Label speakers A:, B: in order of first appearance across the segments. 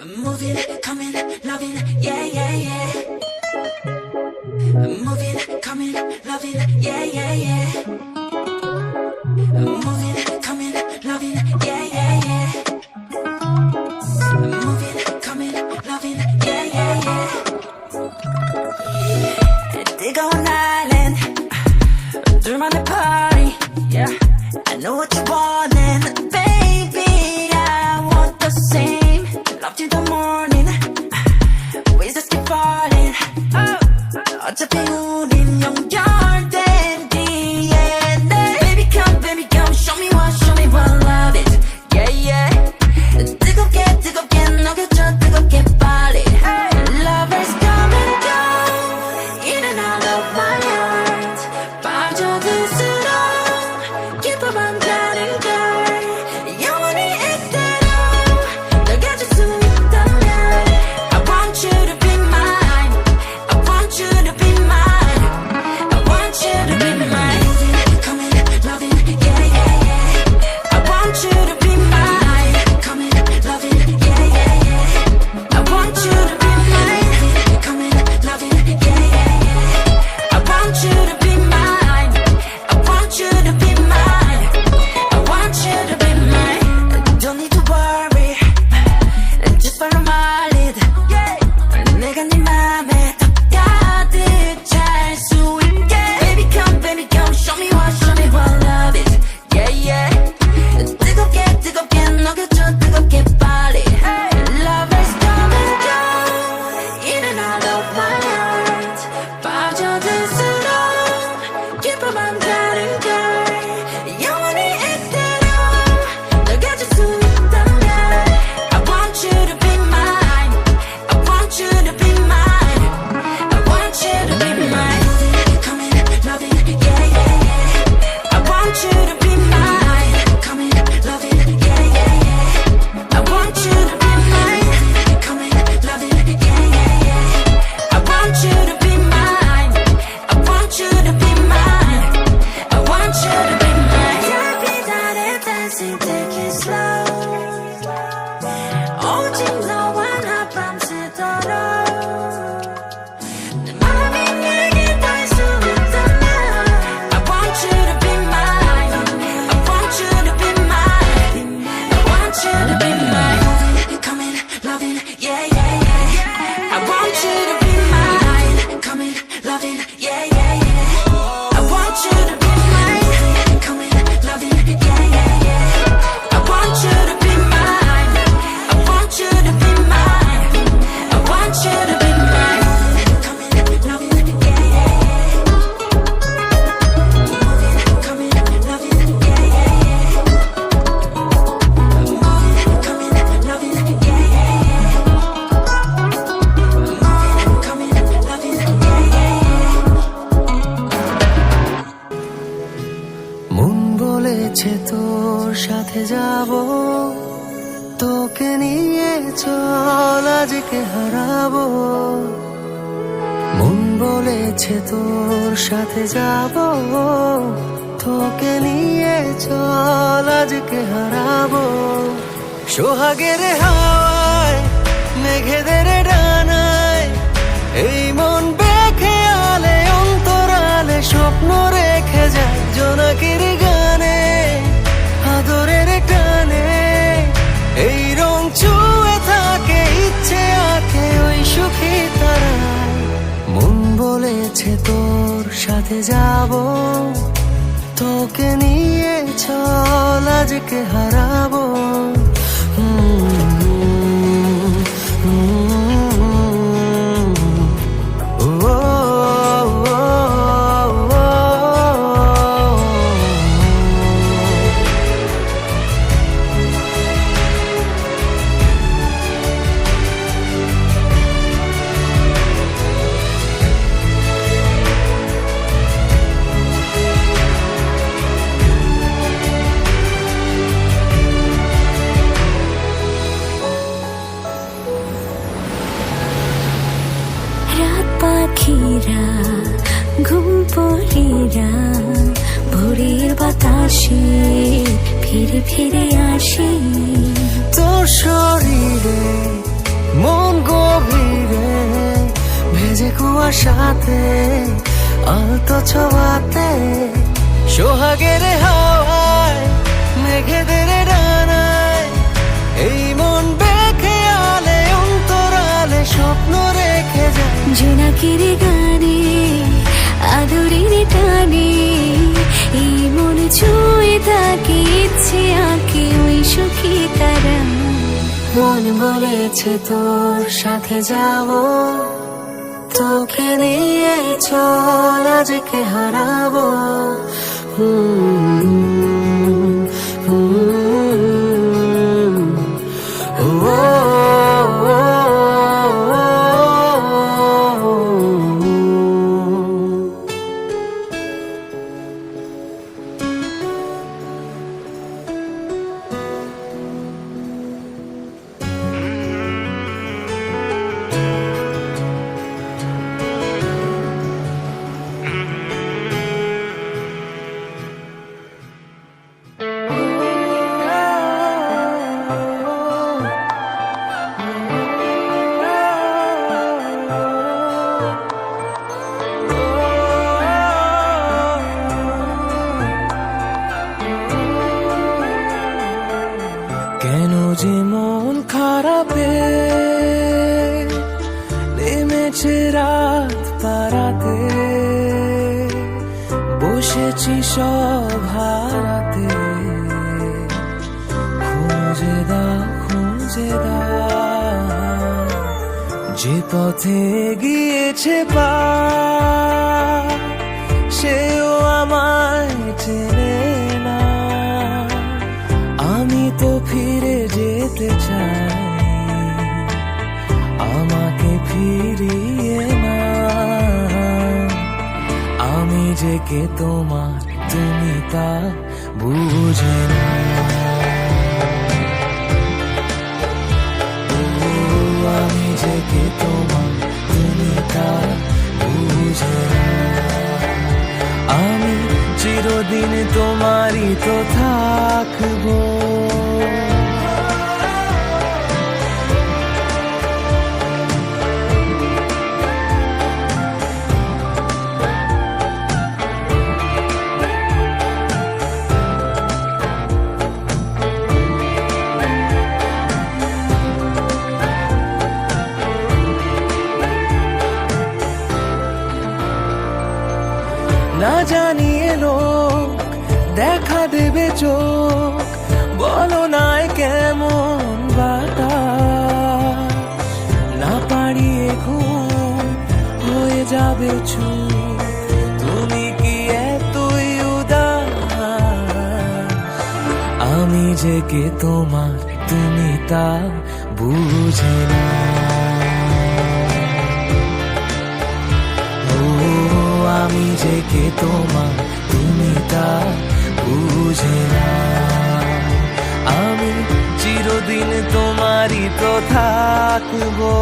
A: I'm moving, coming, loving, yeah, yeah, yeah. I'm moving, coming, loving, yeah, yeah, yeah. I'm moving, coming, loving, yeah, yeah, yeah. I'm moving, coming, loving, yeah, yeah, yeah. They go on island, 둘만의 party, yeah. I know what you want and baby, I want the same. Love till the morning, we just keep falling. 어차피 우린 연결된 DNA. Baby come, show me what love is. Yeah, yeah. 뜨겁게 녹여줘 뜨겁게 빨리. Lovers come and go, in and out of my heart. 빠져들수록 기뻐만 가는 걸. 영원히 이대로 널 가질 수 있다면 I want you to be mine. I want you to be mine. I want you to be mine. Coming, loving, yeah, yeah, yeah. I want you to be mine. Coming, loving, yeah, yeah, yeah. I want you to be mine. Coming, loving, yeah, yeah, yeah. I want you to be mine. I want you to be mine. I want you to be mine. Don't need to worry. Just follow my lead. 내가 네 맘에 더 가득 찰 수 있게. Baby come, show me what love is. Yeah, yeah. 뜨겁게 녹여줘 뜨겁게 빨리. Lovers come and go, in and out of my heart. 빠져들수록 기뻐만 가는 걸. 영원히 이대로 널 가질 수 있다면 I want you to be mine. I want you to be mine. I want you to be mine. Coming, loving, yeah, yeah, yeah. I want you to be mine. Coming, loving, yeah, yeah, yeah. I want you to be mine. Coming, loving, yeah, yeah, yeah. I want you to be mine. I want you to be mine. I want you to be mine. 별빛 아래 dancing, take it slow. 오직 너와 나 밤새도록 내 맘이 내게 닿을 수 있다면 I want you to be mine. I want you to be mine. I want you to be mine. Coming, loving, yeah, yeah, yeah. I want you to be mine. Coming, loving, yeah, yeah, yeah. I want you to be mine. Coming, loving, yeah, yeah, yeah. I want you to be mine. I want you to be mine. I want you to be mine. Coming, loving, yeah, yeah, yeah. Coming, loving, yeah, yeah, yeah. Coming, loving, yeah, yeah, yeah. Coming, loving, yeah, yeah, yeah.
B: মন বলেছে তোর সাথে যাব, তোকে নিয়ে চল আজকে হারাবো। মন বলেছে তোর সাথে যাব, তোকে নিয়ে চল আজকে হারাবো। সোহাগের হাওয়ায় মেঘেদের ডানায় এই মন বেখেয়ালে অন্তরালে স্বপ্ন রেখে যায় জোনাকির গানে আদরের টানে। এই রং চুয়ে থাকে ইচ্ছে আঁকে ওই সুখী তারায়। মন বলেছে তোর সাথে যাব, তোকে নিয়ে চল আজকে হারাবো।
C: পাখিরা ঘুম পড়িরা ভোরের বাতাসে ফিরে ফিরে আসি।
B: তোর শরীরে কুয়াশাতে আলতো ছোঁয়াতে সোহাগের হাওয়ায় মেঘেদের ডানায় এই মন বেখেয়ালে অন্তরালে স্বপ্ন রেখে যায়
C: জোনাকির গানে আদরের টানে এই মন ছুঁয়ে থাকে ইচ্ছে আঁকে ওই সুখী তারা।
B: মন বলেছে তোর সাথে যাব, তোকে নিয়ে চল আজকে হারাবো। কেন যে মন খারাপে নেমেছে রাত পারাতে, বসেছি সব হারাতে, খুঁজে দাও যে পথে গিয়েছে পা, সেও আমায় চেনে না। আমি তো ফিরে যেতে চাই, আমাকে ফিরিয়ে না। আমি যে কে তোমার তুমি তা বুঝে না। আমি যে কে তোমার তুমি তা বুঝে না। আমি চিরদিন তোমারই তো থাকবো। না জানিয়ে লোক দেখা দেবে চোখ, বলো নাই কেমন বাতাস। না পারিয়ে ঘুম হয়ে যাবে চুপ, তুমি কি এতই উদাস। আমি যে কে তোমার তুমি তা বুঝে না। আমি যে কে তোমার তুমি তা বুঝে না। আমি চিরদিন তোমারই তো থাকবো।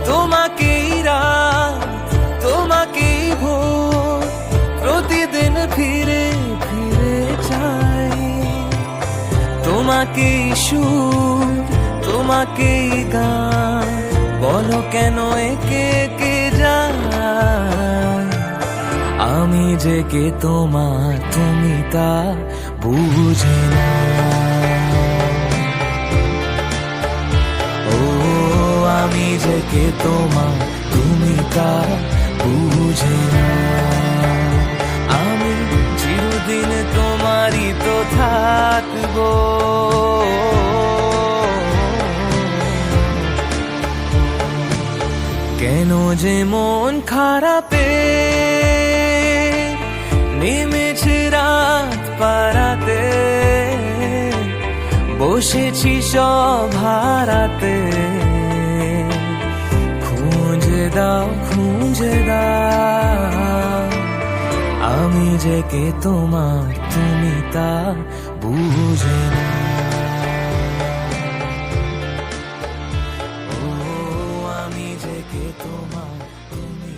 B: তোমাকেই রাত তোমাকেই ভোর, প্রতিদিন ফিরে ফিরে চাই। তোমাকেই সুর তোমাকেই গান, বলো কেন একে কে যায়। আমি যে কে তোমার তুমি তা বুঝে না। আমি যে কে তোমার তুমি তা বুঝে না। আমি চিরদিন তোমারই তো থাকবো। কেন যে মন খারাপে নেমেছে রাত পারাতে, বসেছি সব হারাতে, খুঁজে দাও আমি যে কে তোমার তুমি তা বুঝে না। ও আমি যে কে তোমার, তুমি